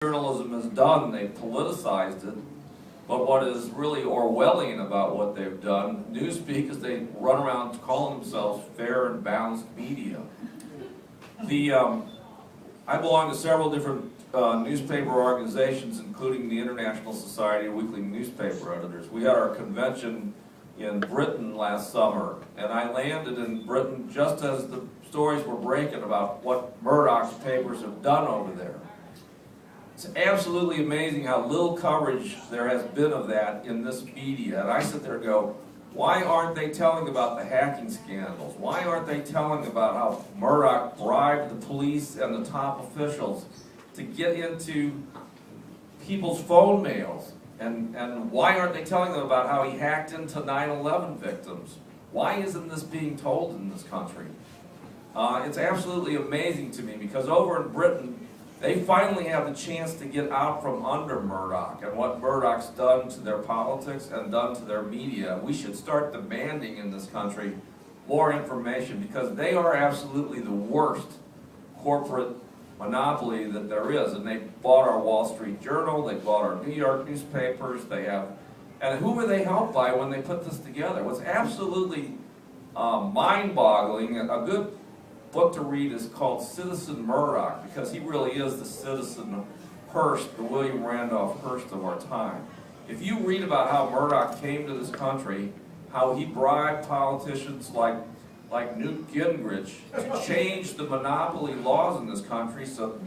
journalism has done, they've politicized it. But what is really Orwellian about what they've done, newspeak, is they run around calling themselves fair and balanced media. I belong to several different newspaper organizations, including the International Society of Weekly Newspaper Editors. We had our convention in Britain last summer, and I landed in Britain just as the stories were breaking about what Murdoch's papers have done over there. It's absolutely amazing how little coverage there has been of that in this media. And I sit there and go, why aren't they telling about the hacking scandals? Why aren't they telling about how Murdoch bribed the police and the top officials to get into people's phone mails? And why aren't they telling them about how he hacked into 9/11 victims? Why isn't this being told in this country? It's absolutely amazing to me, because over in Britain, they finally have the chance to get out from under Murdoch and what Murdoch's done to their politics and done to their media. We should start demanding in this country more information, because they are absolutely the worst corporate monopoly that there is. And they bought our Wall Street Journal, they bought our New York newspapers, they have, and who were they helped by when they put this together? What's absolutely mind-boggling, a good book to read is called Citizen Murdoch, because he really is the Citizen Hearst, the William Randolph Hearst of our time. If you read about how Murdoch came to this country, how he bribed politicians like Newt Gingrich to change the monopoly laws in this country so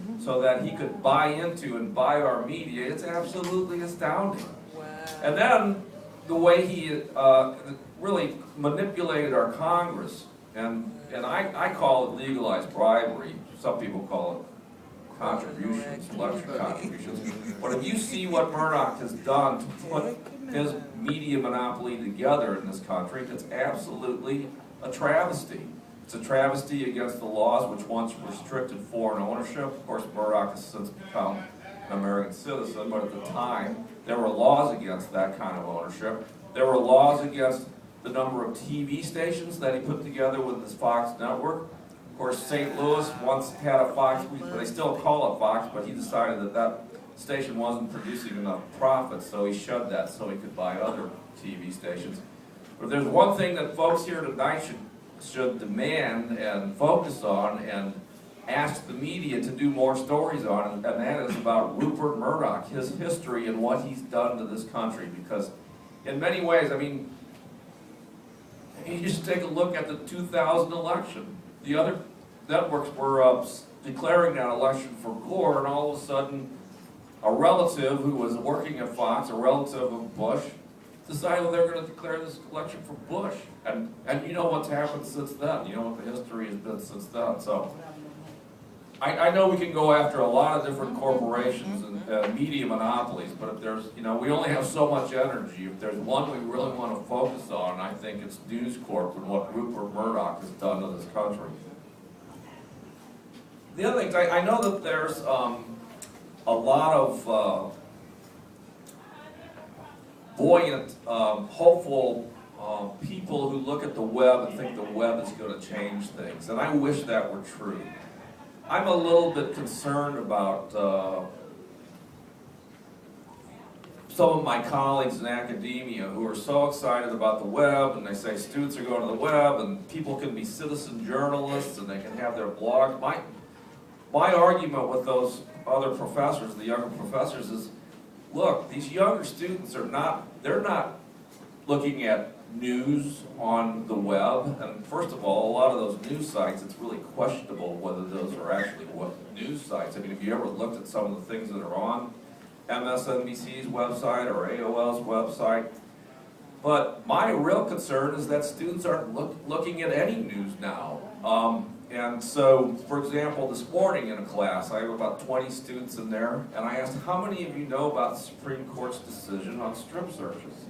that he could buy into and buy our media, it's absolutely astounding. Wow. And then the way he really manipulated our Congress, and I call it legalized bribery. Some people call it contributions, election contributions. But if you see what Murdoch has done to put his media monopoly together in this country, it's absolutely a travesty. It's a travesty against the laws which once restricted foreign ownership. Of course, Murdoch has since become an American citizen, but at the time, there were laws against that kind of ownership. There were laws against the number of TV stations that he put together with his Fox network. Of course, St. Louis once had a Fox, but they still call it Fox, but he decided that that station wasn't producing enough profit, so he shut that so he could buy other TV stations. But there's one thing that folks here tonight should demand and focus on and ask the media to do more stories on, and that is about Rupert Murdoch, his history and what he's done to this country. Because in many ways, I mean, you just take a look at the 2000 election. The other networks were declaring that election for Gore, and all of a sudden, a relative who was working at Fox, a relative of Bush, decided they're going to declare this election for Bush. And you know what's happened since then. You know what the history has been since then. So I know we can go after a lot of different corporations and media monopolies, but if there's, you know, we only have so much energy. If there's one we really want to focus on, I think it's News Corp and what Rupert Murdoch has done to this country. The other thing, I know that there's a lot of buoyant, hopeful people who look at the web and think the web is going to change things, and I wish that were true. I'm a little bit concerned about some of my colleagues in academia who are so excited about the web, and they say students are going to the web and people can be citizen journalists and they can have their blogs. My argument with those other professors, the younger professors, is, look, these younger students are they're not looking at news on the web, and first of all, a lot of those news sites, it's really questionable whether those are actually what news sites. I mean, have you ever looked at some of the things that are on MSNBC's website or AOL's website? But my real concern is that students aren't looking at any news now. And so, for example, this morning in a class, I have about 20 students in there, and I asked, how many of you know about the Supreme Court's decision on strip searches?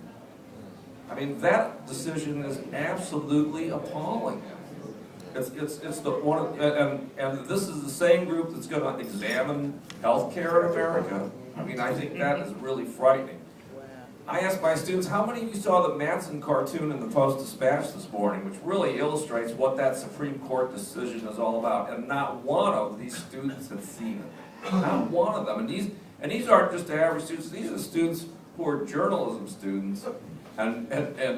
I mean, that decision is absolutely appalling. It's the one, and this is the same group that's going to examine healthcare in America. I mean, I think that is really frightening. I asked my students, how many of you saw the Manson cartoon in the Post-Dispatch this morning, which really illustrates what that Supreme Court decision is all about? And not one of these students had seen it. Not one of them. And these aren't just average students, these are students who are journalism students and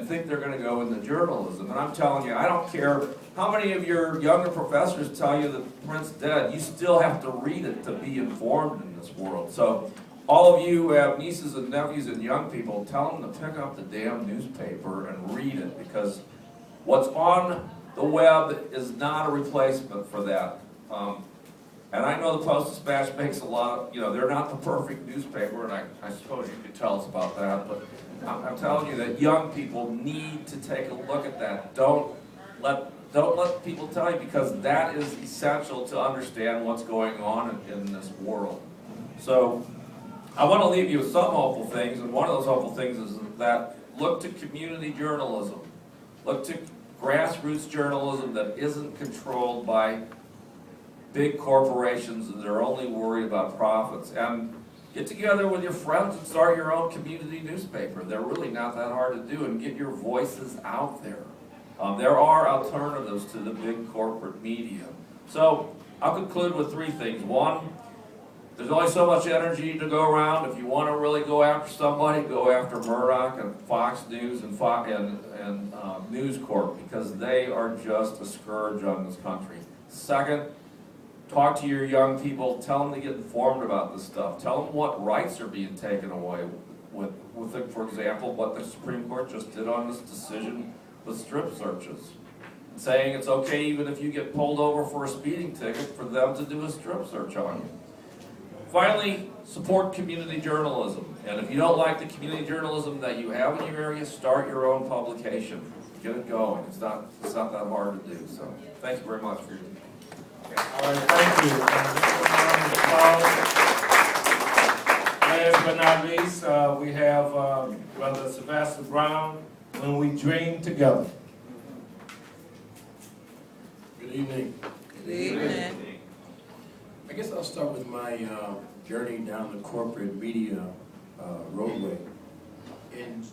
think they're gonna go into journalism. And I'm telling you, I don't care how many of your younger professors tell you that print's dead, you still have to read it to be informed in this world. So all of you who have nieces and nephews and young people, tell them to pick up the damn newspaper and read it, because what's on the web is not a replacement for that. And I know the Post-Dispatch makes a lot of, they're not the perfect newspaper, and I suppose you could tell us about that, but I'm telling you that young people need to take a look at that. Don't let people tell you, because that is essential to understand what's going on in this world. So I want to leave you with some hopeful things, and one of those hopeful things is that look to community journalism. Look to grassroots journalism that isn't controlled by big corporations that are only worried about profits. And get together with your friends and start your own community newspaper. They're really not that hard to do, and get your voices out there. There are alternatives to the big corporate media. So I'll conclude with three things. One, there's only so much energy to go around. If you want to really go after somebody, go after Murdoch and Fox News and News Corp, because they are just a scourge on this country. Second, talk to your young people. Tell them to get informed about this stuff. Tell them what rights are being taken away with for example, what the Supreme Court just did on this decision with strip searches. Saying it's okay even if you get pulled over for a speeding ticket for them to do a strip search on you. Finally, support community journalism. And if you don't like the community journalism that you have in your area, start your own publication. Get it going. It's not that hard to do. So thank you very much for your time. All right, thank you. Last but not least, we have Brother Sylvester Brown, When We Dream Together. Good evening. Good evening. I guess I'll start with my journey down the corporate media roadway. And,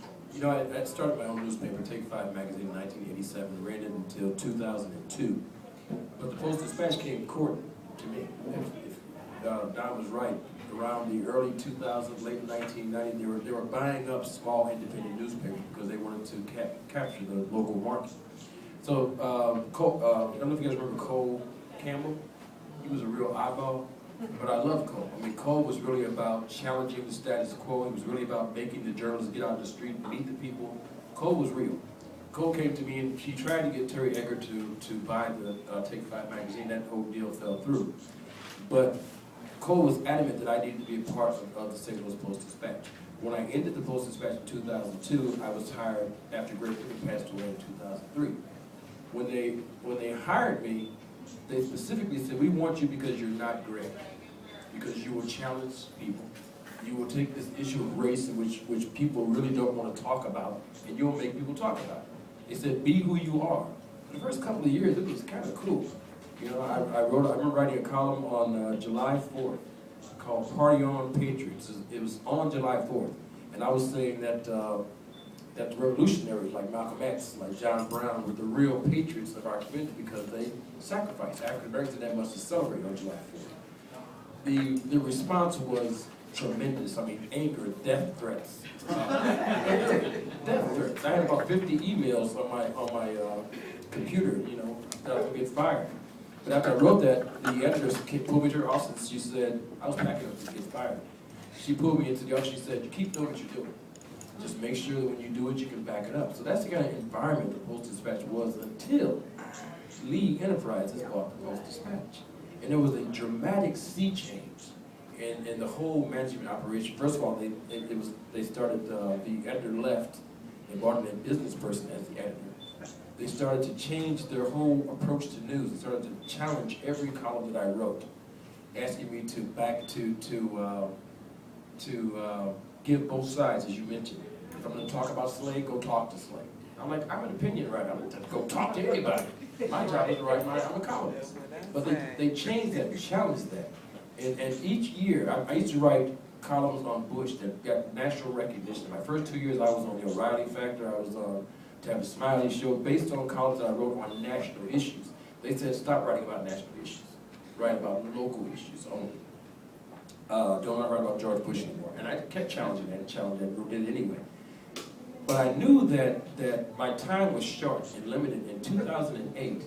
I started my own newspaper, Take 5 magazine, in 1987, ran it until 2002. But the Post-Dispatch came courting to me. If Don was right, around the early 2000s, late 1990s, they were buying up small independent newspapers because they wanted to capture the local market. So, I don't know if you guys remember Cole Campbell. He was a real eyeball, but I love Cole. I mean, Cole was really about challenging the status quo. He was really about making the journalists get out in the street and meet the people. Cole was real. Cole came to me and she tried to get Terry Egger to buy the Take 5 magazine. That whole deal fell through. But Cole was adamant that I needed to be a part of the St. Louis Post-Dispatch. When I ended the Post-Dispatch in 2002, I was hired after Greg Pickett passed away in 2003. When they hired me, they specifically said, we want you because you're not Greg, because you will challenge people. You will take this issue of race, which people really don't want to talk about, and you'll make people talk about it. They said, be who you are. For the first couple of years, it was kind of cool. I remember writing a column on July 4th called Party On Patriots. It was on July 4th, and I was saying that that the revolutionaries like Malcolm X, like John Brown, were the real patriots of our community because they sacrificed. African Americans didn't have much to celebrate on July 4th. The response was tremendous. I mean, anger, death threats. Death threats. I had about 50 emails on my computer, that I was going to get fired. But after I wrote that, the editor pulled me to her office. She said, I was packing up to get fired. She pulled me into the office. She said, you keep doing what you're doing. Just make sure that when you do it, you can back it up. So that's the kind of environment the Post-Dispatch was until Lee Enterprises bought the Post-Dispatch. And there was a dramatic sea change in the whole management operation. First of all, they started, the editor left and brought in a business person as the editor. They started to change their whole approach to news. They started to challenge every column that I wrote, asking me to give both sides, as you mentioned. If I'm going to talk about Slade, go talk to Slade. I'm like, I'm an opinion writer. I'm going to go talk to anybody. My job is to write I'm a columnist. But they changed that, challenged that. And each year, I used to write columns on Bush that got national recognition. My first 2 years, I was on the O'Reilly Factor. I was on Tabitha Smiley Show, based on columns that I wrote on national issues. They said, stop writing about national issues. Write about local issues only. don't want to write about George Bush anymore. And I kept challenging that and challenging that, did it anyway. But I knew that my time was short and limited in 2008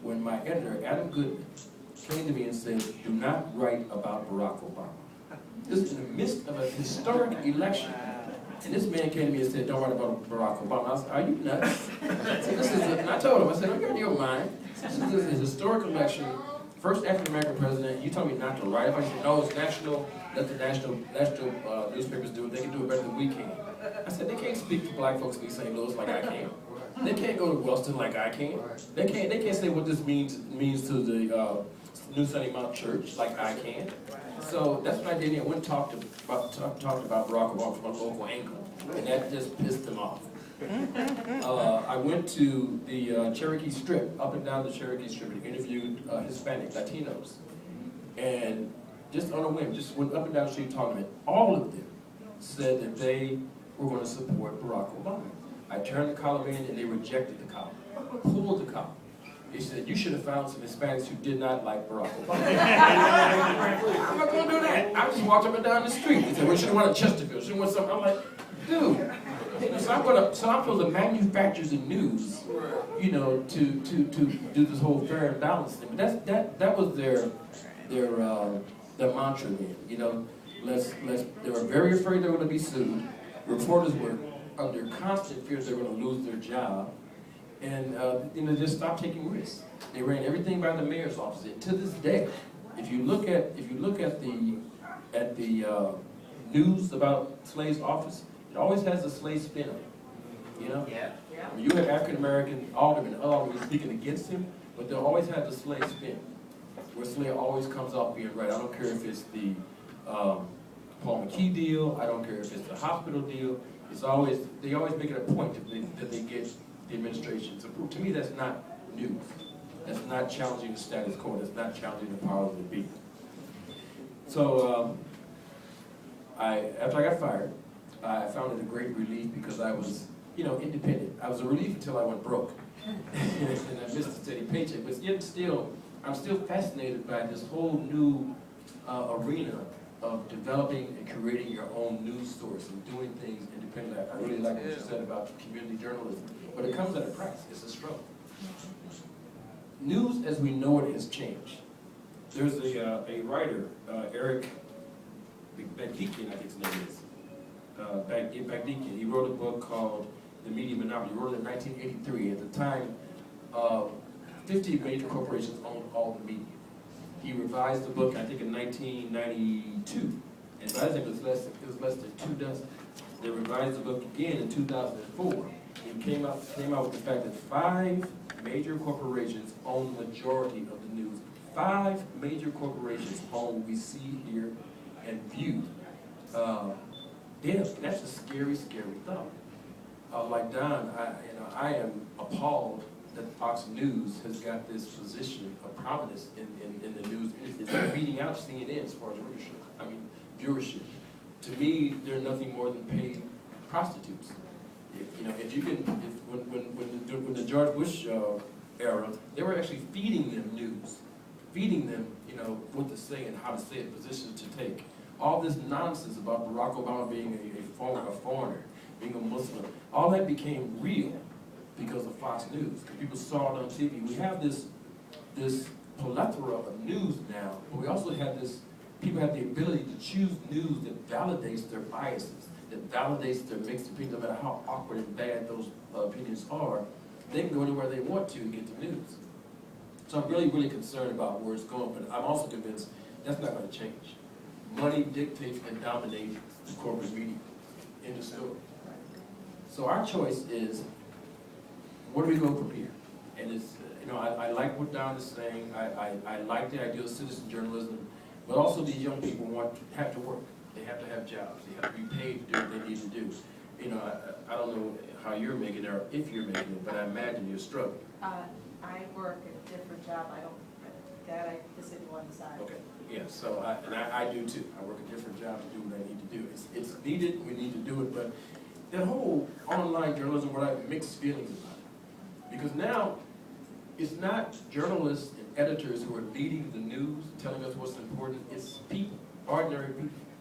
when my editor, Adam Goodman, came to me and said, do not write about Barack Obama. This is in the midst of a historic election. And this man came to me and said, don't write about Barack Obama. I was like, are you nuts? And I told him, I said, I'm out of your mind. This is a historic election, first African-American president. You told me not to write about it. I said, no, it's national. Let the national newspapers do it. They can do it better than we can. I said, they can't speak for black folks in East St. Louis like I can. They can't go to Wellston like I can. They can't say what this means to the New Sunday Mount Church like I can. So that's what I did. I went and talked about Barack Obama from a local angle, and that just pissed him off. I went to the Cherokee Strip, up and down the Cherokee Strip, and interviewed Hispanic Latinos, and just on a whim, just went up and down the street talking to them. All of them said that they were going to support Barack Obama. I turned the column in, and they rejected the column, pulled the column. They said, you should have found some Hispanics who did not like Barack Obama. I'm not going to do that. I just walked up and down the street. They said, well, you should have wanted Chesterfield. Should have wanted something. I'm like, dude. So I'm supposed to manufacture the news, you know, to do this whole fair and balanced thing. But that was their mantra then. You know, they were very afraid they were going to be sued. Reporters were under constant fear they were going to lose their job. And you know, just stopped taking risks. They ran everything by the mayor's office. And to this day, if you look at the news about Slade's office, it always has a Slade spin on it. You know? Yeah. You have African American aldermen speaking against him, but they'll always have the Slade spin, where Slade always comes out being right. I don't care if it's the Paul McKee deal. I don't care if it's the hospital deal. They always make it a point that they get the administration to prove. To me, that's not news. That's not challenging the status quo. That's not challenging the power of the be. So after I got fired, I found it a great relief because I was, you know, independent. I was a relief until I went broke, and I missed a steady paycheck. But yet still, I'm still fascinated by this whole new arena of developing and creating your own news source and doing things independently. I really like what you said about community journalism, but it comes at a price. It's a struggle. News as we know it has changed. There's a writer, Eric Bagdikian, I think his name is. Bagdikian. He wrote a book called The Media Monopoly. He wrote it in 1983. At the time, 50 major corporations owned all the media. He revised the book, I think, in 1992, and by that time it was less than 2 dozen. They revised the book again in 2004. He came out with the fact that 5 major corporations own the majority of the news. 5 major corporations own what we see, hear, and view. That's a scary, scary thought. Like Don, I am appalled that Fox News has got this position of prominence in the news. It's beating out CNN as far as viewership. To me, they're nothing more than paid prostitutes. When the George Bush era, they were actually feeding them news, feeding them, you know, what to say and how to say it, positions to take. All this nonsense about Barack Obama being a foreigner, being a Muslim, all that became real because of Fox News. People saw it on TV. We have this plethora of news now, but we also have people have the ability to choose news that validates their biases, that validates their mixed opinions, no matter how awkward and bad those opinions are. They can go anywhere they want to and get the news. So I'm really, really concerned about where it's going, but I'm also convinced that's not going to change. Money dictates and dominates the corporate media in the story. So our choice is, where do we go from here? And it's, I like what Don is saying. I like the idea of citizen journalism, but also these young people have to work. They have to have jobs. They have to be paid to do what they need to do. I don't know how you're making it or if you're making it, but I imagine you're struggling. I work at a different job. I just didn't want to decide. Okay. Yeah, so I do too. I work a different job to do what I need to do. It's needed, we need to do it, but that whole online journalism, what I have mixed feelings about it. Because now, it's not journalists and editors who are leading the news, telling us what's important, it's people. ordinary people.